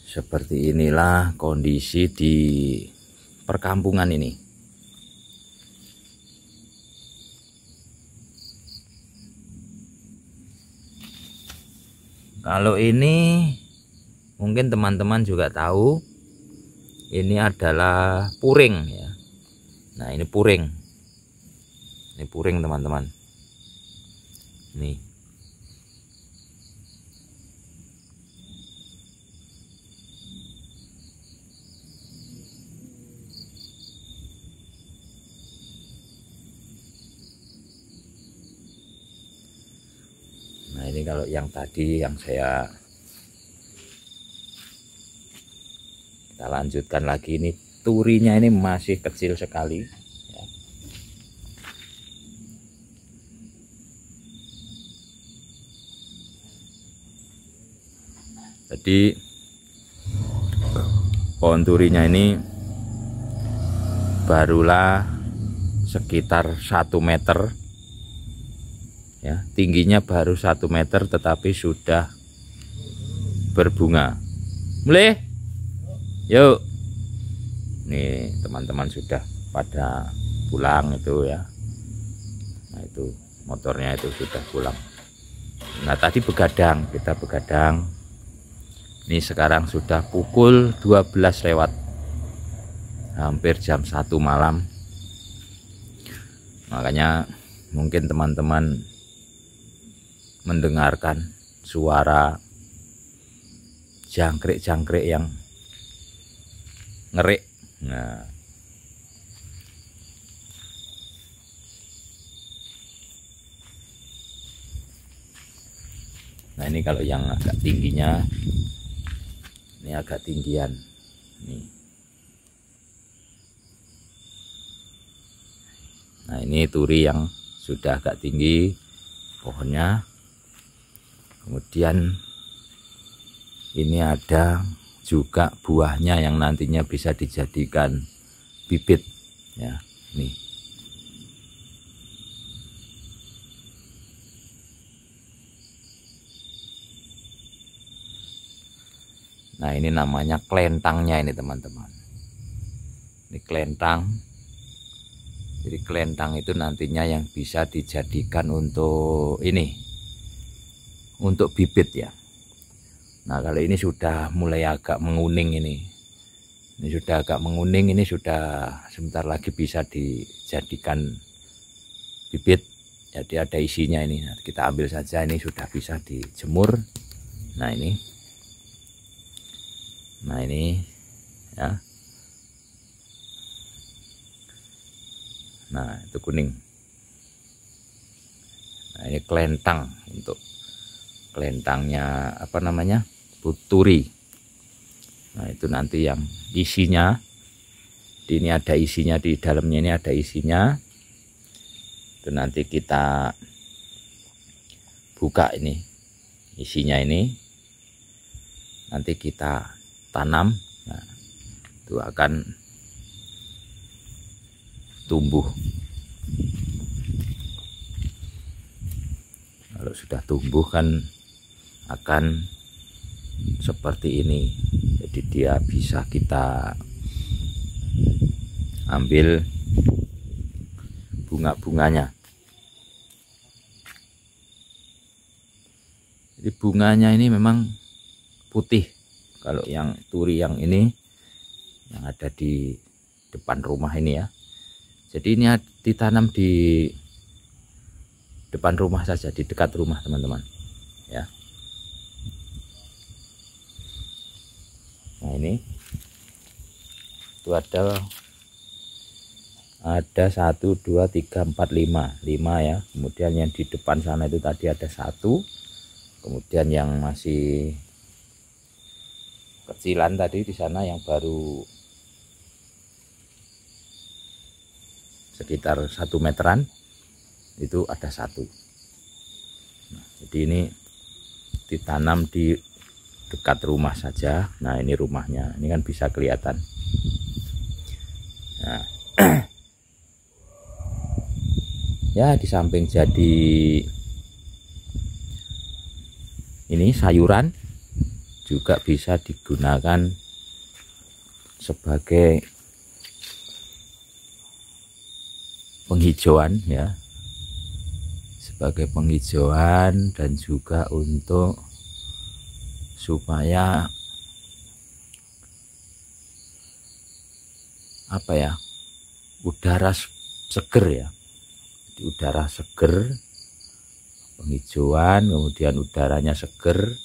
Seperti inilah kondisi di perkampungan ini. Kalau ini mungkin teman-teman juga tahu, ini adalah puring ya. Nah, ini puring. Ini puring teman-teman. Nih. Nah, ini kalau yang tadi yang kita lanjutkan lagi, ini turinya ini masih kecil sekali ya. Jadi pohon turinya ini barulah sekitar 1 meter ya, tingginya baru 1 meter tetapi sudah berbunga. Mulai yuk, nih teman-teman sudah pada pulang itu ya. Nah, itu motornya itu sudah pulang. Nah, tadi begadang, kita begadang. Ini sekarang sudah pukul 12 lewat, hampir jam 1 malam. Makanya mungkin teman-teman mendengarkan suara jangkrik-jangkrik yang ngerik. Nah, ini kalau yang agak tingginya, ini agak tinggian nih. Nah, ini turi yang sudah agak tinggi pohonnya. Kemudian ini ada juga buahnya yang nantinya bisa dijadikan bibit ya. Nih. Nah, ini namanya kelentangnya ini teman-teman. Ini kelentang. Jadi kelentang itu nantinya yang bisa dijadikan untuk ini, untuk bibit ya. Nah, kalau ini sudah mulai agak menguning ini. Ini sudah agak menguning, ini sudah sebentar lagi bisa dijadikan bibit. Jadi ada isinya ini. Nah, kita ambil saja, ini sudah bisa dijemur. Nah, ini. Nah, ini ya. Nah, itu kuning. Nah, ini kelentang, untuk kelentangnya apa namanya? Turi. Nah, itu nanti yang isinya, ini ada isinya di dalamnya, ini ada isinya. Itu nanti kita buka ini isinya, ini nanti kita tanam. Nah, itu akan tumbuh. Kalau sudah tumbuh kan akan seperti ini. Jadi dia bisa kita ambil bunga-bunganya. Jadi bunganya ini memang putih. Kalau yang turi yang ini yang ada di depan rumah ini ya. Jadi ini ditanam di depan rumah saja, di dekat rumah teman-teman ya. Nah, ini itu ada 1, 2, 3, 4, 5 ya. Kemudian yang di depan sana itu tadi ada 1. Kemudian yang masih kecilan tadi di sana yang baru sekitar 1 meteran itu ada 1. Nah, jadi ini ditanam di dekat rumah saja. Nah, ini rumahnya, ini kan bisa kelihatan. Nah, ya di samping jadi ini sayuran, juga bisa digunakan sebagai penghijauan ya, sebagai penghijauan dan juga untuk supaya apa ya, udara seger ya. Jadi udara seger, penghijauan, kemudian udaranya seger.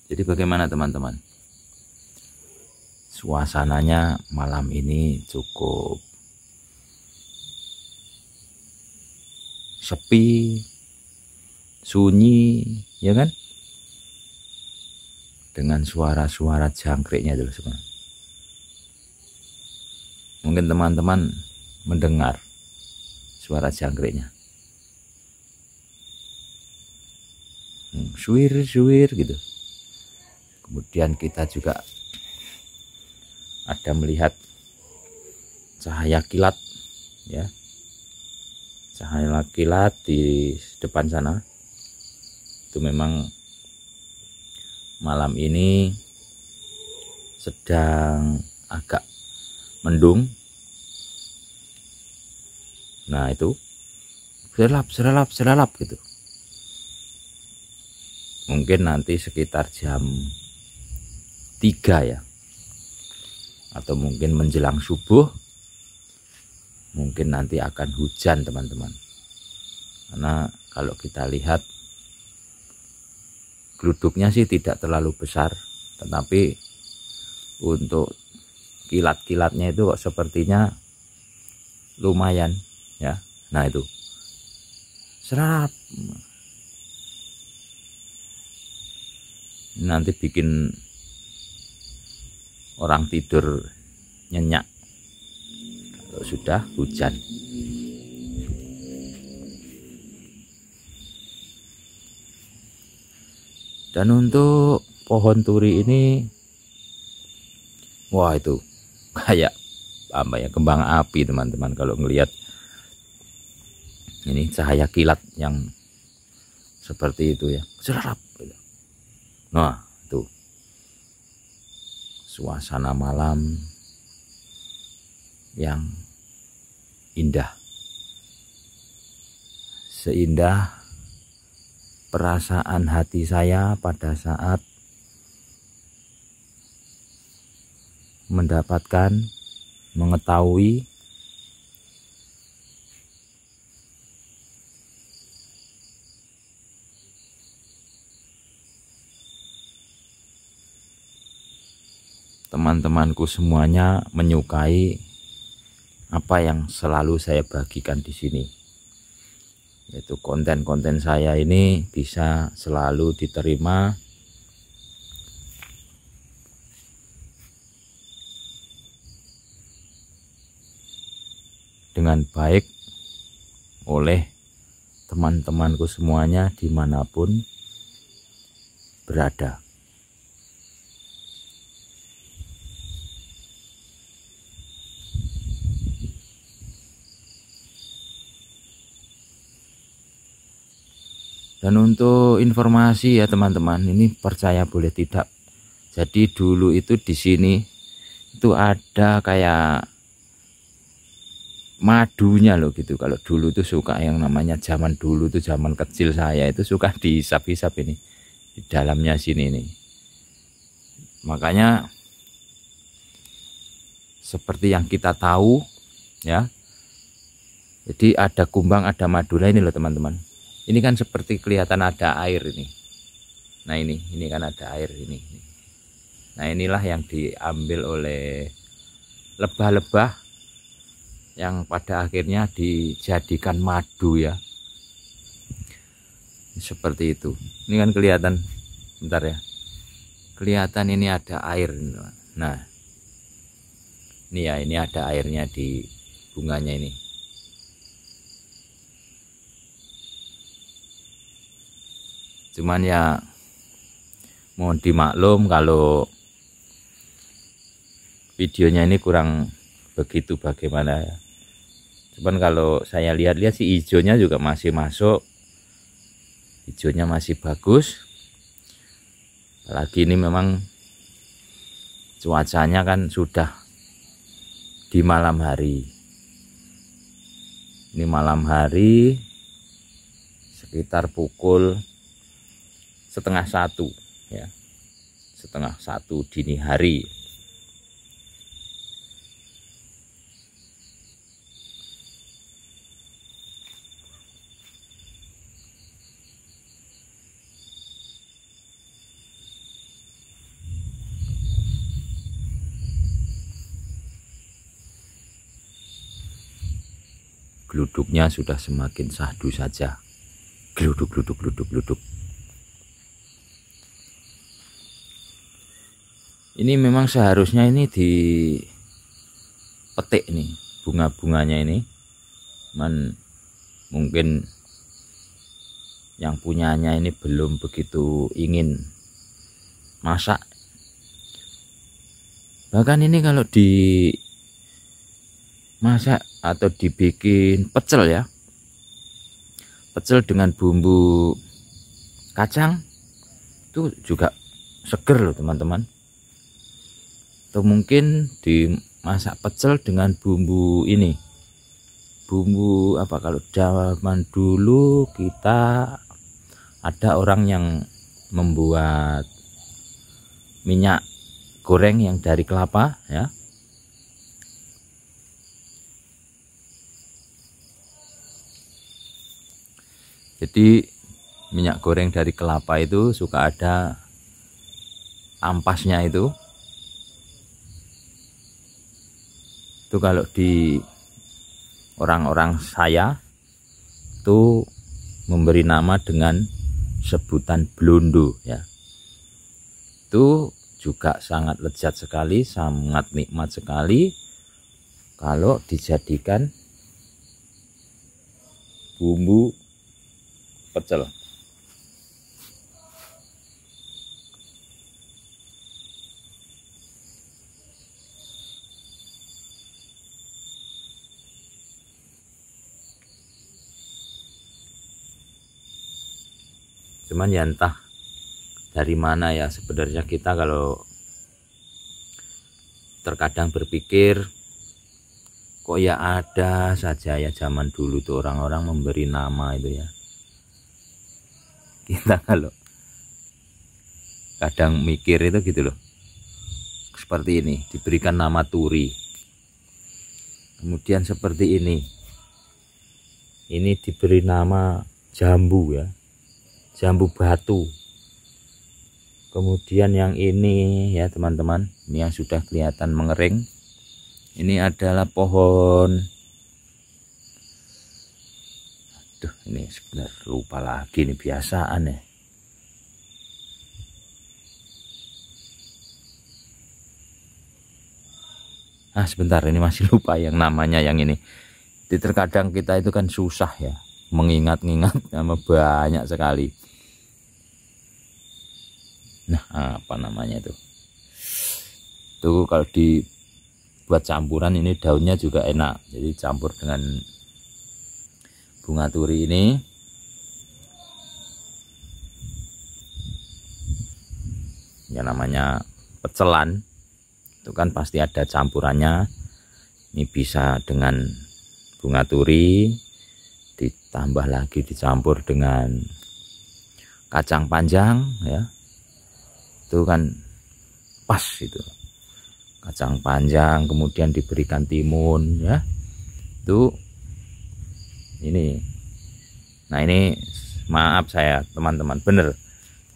Jadi bagaimana teman-teman? Suasananya malam ini cukup sepi, sunyi, ya kan? Dengan suara-suara jangkriknya dulu sebenarnya. Mungkin teman-teman mendengar suara jangkriknya. Suwir-suwir gitu. Kemudian kita juga ada melihat cahaya kilat ya, cahaya kilat di depan sana. Itu memang malam ini sedang agak mendung. Nah itu serelap gitu. Mungkin nanti sekitar jam 3 ya, atau mungkin menjelang subuh, mungkin nanti akan hujan teman-teman. Karena kalau kita lihat gluduknya sih tidak terlalu besar, tetapi untuk kilat-kilatnya itu kok sepertinya lumayan ya. Nah itu serap, nanti bikin orang tidur nyenyak kalau sudah hujan. Dan untuk pohon turi ini, wah itu kayak apa ya, kembang api teman-teman. Kalau ngelihat ini cahaya kilat yang seperti itu ya, serap. Nah itu suasana malam yang indah, seindah perasaan hati saya pada saat mengetahui teman-temanku semuanya menyukai apa yang selalu saya bagikan di sini, yaitu konten-konten saya ini bisa selalu diterima dengan baik oleh teman-temanku semuanya dimanapun berada. Dan untuk informasi ya teman-teman, ini percaya boleh tidak. Jadi dulu itu di sini itu ada kayak madunya loh gitu. Kalau dulu tuh suka yang namanya zaman dulu tuh, zaman kecil saya itu suka dihisap-hisap ini di dalamnya sini nih. Makanya seperti yang kita tahu ya. Jadi ada kumbang, ada madu. Nah ini loh teman-teman. Ini kan seperti kelihatan ada air ini. Nah ini kan ada air ini. Nah inilah yang diambil oleh lebah-lebah yang pada akhirnya dijadikan madu ya. Seperti itu. Ini kan kelihatan, bentar ya. Kelihatan ini ada air. Nah ini ya, ini ada airnya di bunganya ini. Cuman ya mohon dimaklum kalau videonya ini kurang begitu bagaimana ya. Cuman kalau saya lihat-lihat sih hijaunya juga masih masuk, hijaunya masih bagus. Apalagi ini memang cuacanya kan sudah di malam hari. Ini malam hari sekitar pukul 12:30 ya, 12:30 dini hari. Geluduknya sudah semakin syahdu saja. Geluduk, geluduk, geluduk, geluduk. Ini memang seharusnya ini dipetik nih bunga-bunganya ini. Cuman mungkin yang punyanya ini belum begitu ingin masak. Bahkan ini kalau dimasak atau dibikin pecel ya, pecel dengan bumbu kacang itu juga seger loh teman-teman. Atau mungkin dimasak pecel dengan bumbu ini, bumbu apa, kalau zaman dulu kita ada orang yang membuat minyak goreng yang dari kelapa ya. Jadi minyak goreng dari kelapa itu suka ada ampasnya itu. Itu kalau di orang-orang saya itu memberi nama dengan sebutan blondo ya. Itu juga sangat lezat sekali, sangat nikmat sekali kalau dijadikan bumbu pecel. Cuman ya entah dari mana ya, sebenarnya kita kalau terkadang berpikir kok ya ada saja ya zaman dulu tuh orang-orang memberi nama itu ya. Kita kalau kadang mikir itu gitu loh, seperti ini diberikan nama turi, kemudian seperti ini diberi nama jambu ya, jambu batu. Kemudian yang ini ya teman-teman, ini yang sudah kelihatan mengering, ini adalah pohon, aduh ini sebenarnya lupa lagi, ini biasaan ya. Sebentar, ini masih lupa yang namanya yang ini. Jadi terkadang kita itu kan susah ya mengingat-ingat nama banyak sekali. Nah, apa namanya itu? Itu kalau dibuat campuran ini daunnya juga enak. Jadi campur dengan bunga turi ini. Ya namanya pecelan. Itu kan pasti ada campurannya. Ini bisa dengan bunga turi, ditambah lagi dicampur dengan kacang panjang ya. Itu kan pas itu, kacang panjang kemudian diberikan timun ya. Itu ini, nah ini maaf saya teman-teman,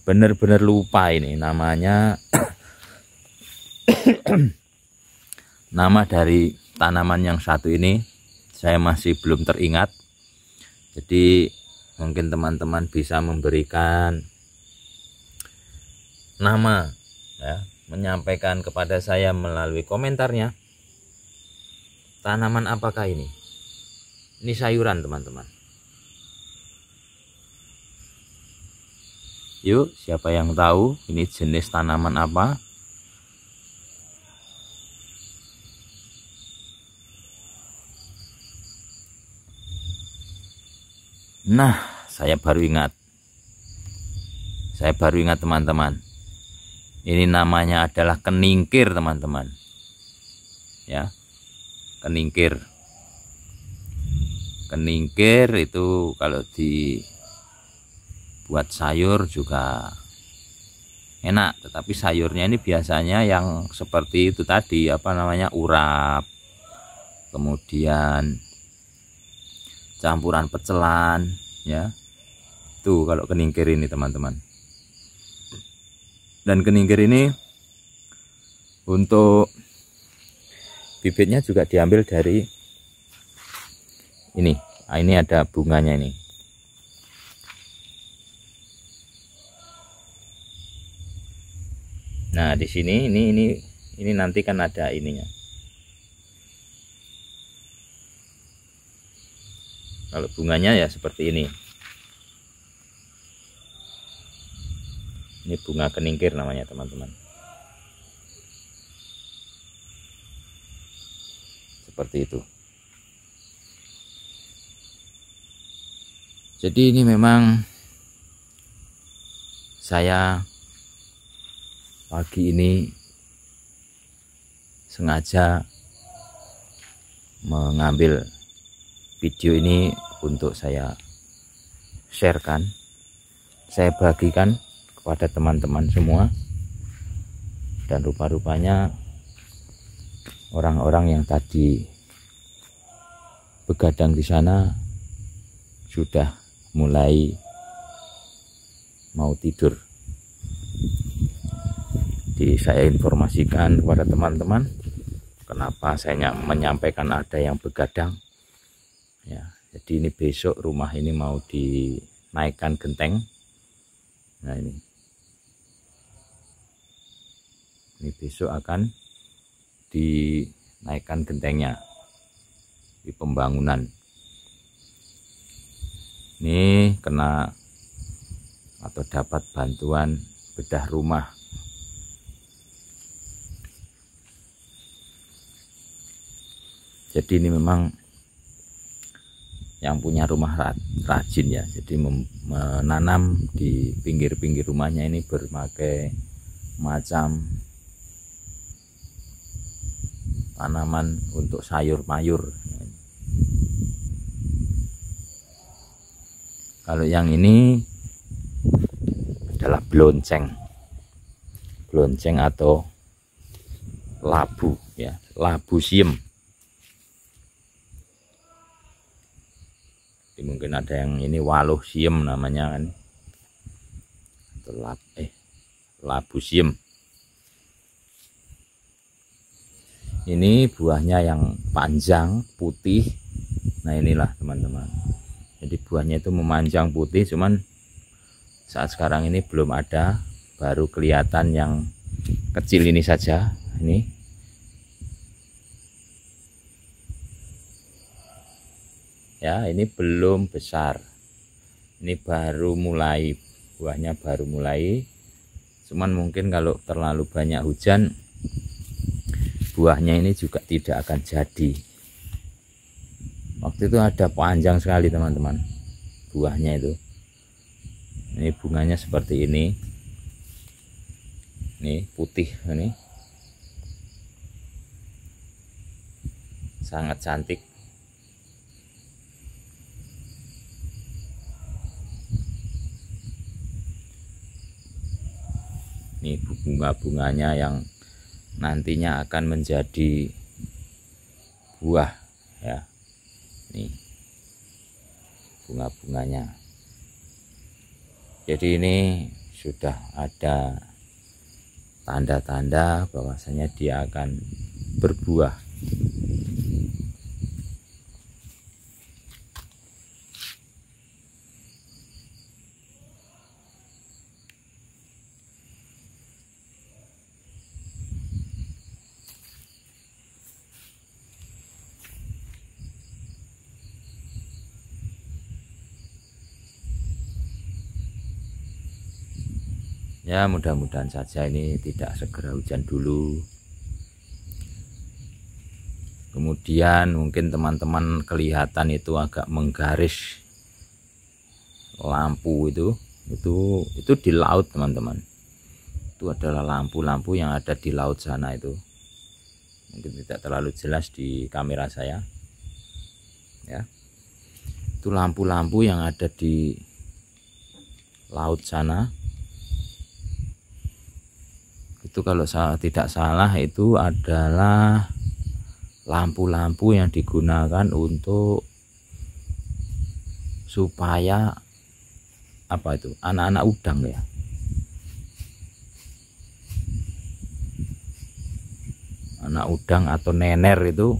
bener-bener lupa ini namanya. Nama dari tanaman yang satu ini saya masih belum teringat. Jadi mungkin teman-teman bisa memberikan nama ya, menyampaikan kepada saya melalui komentarnya, tanaman apakah ini? Ini sayuran teman-teman. Yuk, siapa yang tahu ini jenis tanaman apa? Nah, saya baru ingat teman-teman. Ini namanya adalah keningkir teman-teman. Ya, keningkir. Keningkir itu kalau dibuat sayur juga enak, tetapi sayurnya ini biasanya yang seperti itu tadi, apa namanya, urap, kemudian campuran pecelan, ya. Tuh kalau keningkir ini teman-teman. Dan keningkir ini untuk bibitnya juga diambil dari ini. Nah, ini ada bunganya ini. Nah, di sini ini nanti kan ada ininya. Kalau bunganya ya seperti ini. Ini bunga keningkir namanya teman-teman. Seperti itu. Jadi ini memang saya pagi ini sengaja mengambil video ini untuk saya sharekan, saya bagikan kepada teman-teman semua. Dan rupa-rupanya orang-orang yang tadi begadang di sana sudah mulai mau tidur. Jadi saya informasikan kepada teman-teman kenapa saya menyampaikan ada yang begadang. Ya, jadi ini besok rumah ini mau dinaikkan genteng. Nah ini besok akan dinaikkan gentengnya di pembangunan. Ini kena atau dapat bantuan bedah rumah. Jadi ini memang yang punya rumah rajin ya. Jadi menanam di pinggir-pinggir rumahnya ini berbagai macam tanaman untuk sayur-mayur. Kalau yang ini adalah blonceng atau labu ya, labu siem. Jadi mungkin ada yang ini waluh siem namanya kan, atau labu siem. Ini buahnya yang panjang putih. Nah inilah teman-teman, jadi buahnya itu memanjang putih, cuman saat sekarang ini belum ada, baru kelihatan yang kecil ini saja. Ini ya, ini belum besar, ini baru mulai, buahnya baru mulai. Cuman mungkin kalau terlalu banyak hujan, buahnya ini juga tidak akan jadi. Waktu itu ada panjang sekali teman-teman buahnya itu. Ini bunganya seperti ini putih, ini sangat cantik. Ini bunga-bunganya yang nantinya akan menjadi buah ya. Nih bunga-bunganya. Jadi ini sudah ada tanda-tanda bahwasanya dia akan berbuah. Ya mudah-mudahan saja ini tidak segera hujan dulu. Kemudian mungkin teman-teman kelihatan itu agak menggaris lampu itu di laut teman-teman. Itu adalah lampu-lampu yang ada di laut sana itu. Mungkin tidak terlalu jelas di kamera saya. Ya. Itu lampu-lampu yang ada di laut sana. Itu kalau tidak salah itu adalah lampu-lampu yang digunakan untuk supaya apa itu, anak-anak udang ya. Anak udang atau nener itu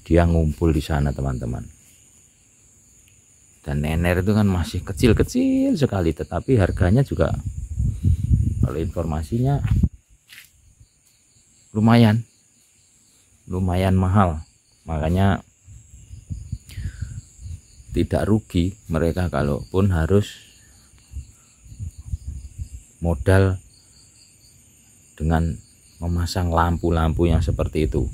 dia ngumpul di sana teman-teman. Dan nener itu kan masih kecil-kecil sekali, tetapi harganya juga kalau informasinya lumayan mahal. Makanya tidak rugi mereka kalaupun harus modal dengan memasang lampu-lampu yang seperti itu.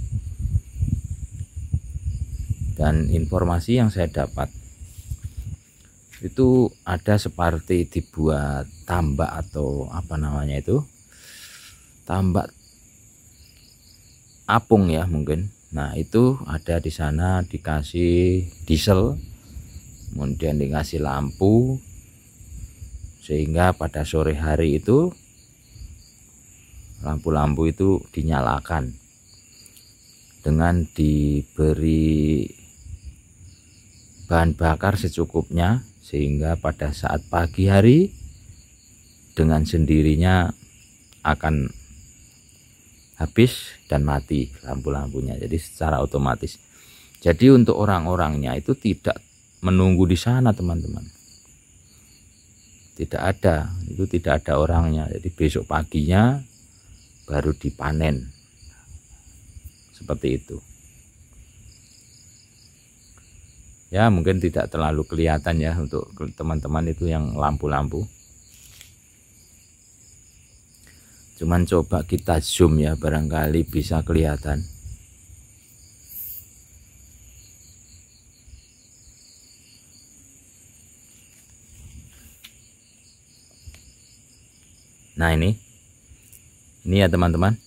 Dan informasi yang saya dapat itu ada seperti dibuat tambak atau apa namanya itu, tambak apung ya mungkin. Nah itu ada di sana dikasih diesel, kemudian dikasih lampu, sehingga pada sore hari itu lampu-lampu itu dinyalakan dengan diberi bahan bakar secukupnya, sehingga pada saat pagi hari dengan sendirinya akan habis dan mati lampu-lampunya. Jadi secara otomatis. Jadi untuk orang-orangnya itu tidak menunggu di sana teman-teman. Tidak ada orangnya. Jadi besok paginya baru dipanen. Seperti itu. Ya mungkin tidak terlalu kelihatan ya untuk teman-teman itu yang lampu-lampu. Cuman coba kita zoom ya, barangkali bisa kelihatan. Nah ini ya teman-teman.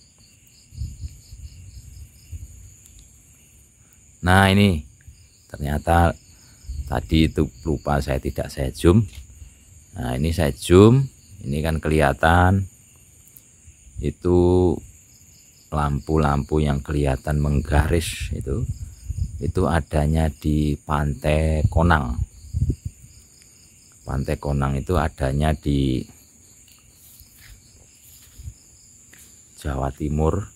Nah ini ternyata tadi itu lupa saya zoom. Nah ini saya zoom, ini kan kelihatan itu lampu-lampu yang kelihatan menggaris itu adanya di Pantai Konang. Pantai Konang itu adanya di Jawa Timur,